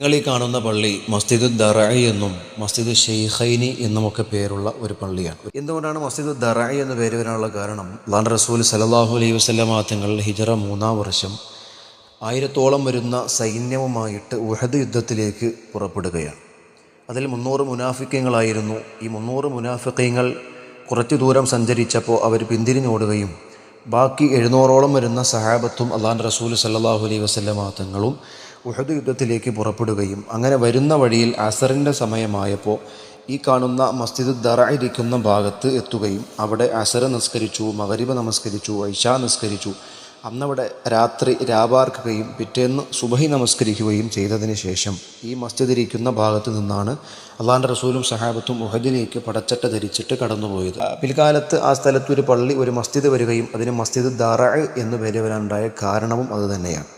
നിങ്ങൾ ഈ കാണുന്ന പള്ളി മസ്ജിദ് ദറഇ എന്നും മസ്ജിദ് ഷെയ്ഖൈനി എന്നുമൊക്കെ പേരുള്ള ഒരു പള്ളിയാണ്. എന്തുകൊണ്ടാണ് മസ്ജിദ് ദറഇ എന്ന് പേര് വരാനുള്ള കാരണം? അല്ലാഹുവിൻ്റെ റസൂൽ സല്ലല്ലാഹു അലൈഹി വസല്ലമ തങ്ങൾ ഹിജ്റ 3-ാം വർഷം 1000-ഓളം വരുന്ന സൈന്യവുമായിട്ട് ഉഹദ് യുദ്ധത്തിലേക്ക് പുറപ്പെടുകയാണ്. അതിൽ 300 മുനാഫിക്കീങ്ങളായിരുന്നു. ഈ 300 മുനാഫിക്കീങ്ങൾ കുറച്ചു ദൂരം സഞ്ചരിച്ചപ്പോൾ അവർ പിന്തിരിഞ്ഞോടുകയും ബാക്കി 700-ഓളം വരുന്ന സഹാബത്തും അല്ലാഹുവിൻ്റെ റസൂൽ സല്ലല്ലാഹു അലൈഹി വസല്ലമ തങ്ങളും ഉഹദ് യുദ്ധത്തിലേക്ക് പുറപ്പെടുകയും അങ്ങനെ വരുന്ന വഴിയിൽ അസറിൻ്റെ സമയമായപ്പോൾ ഈ കാണുന്ന മസ്ജിദ് ദറഇ ഇരിക്കുന്ന ഭാഗത്ത് എത്തുകയും അവിടെ അസർ നിസ്കരിച്ചു, മഗ്രിബ് നമസ്കരിച്ചു, ഇശാ നിസ്കരിച്ചു. അന്നവിടെ രാത്രി രാപാർക്കുകയും പിറ്റേന്ന് സുബഹി നമസ്കരിക്കുകയും ചെയ്തതിന് ശേഷം ഈ മസ്ജിദ് ഇരിക്കുന്ന ഭാഗത്ത് നിന്നാണ് അല്ലാഹുവിൻ്റെ റസൂലും സഹാബത്തും ഉഹദിലേക്ക് പടച്ചട്ട ധരിച്ചിട്ട് കടന്നുപോയത്. പിൽക്കാലത്ത് ആ സ്ഥലത്ത് ഒരു പള്ളി, ഒരു മസ്ജിദ് വരികയും അതിന് മസ്ജിദ് ദറഇ എന്ന് പേര് വരാനുണ്ടായ കാരണവും അതുതന്നെയാണ്.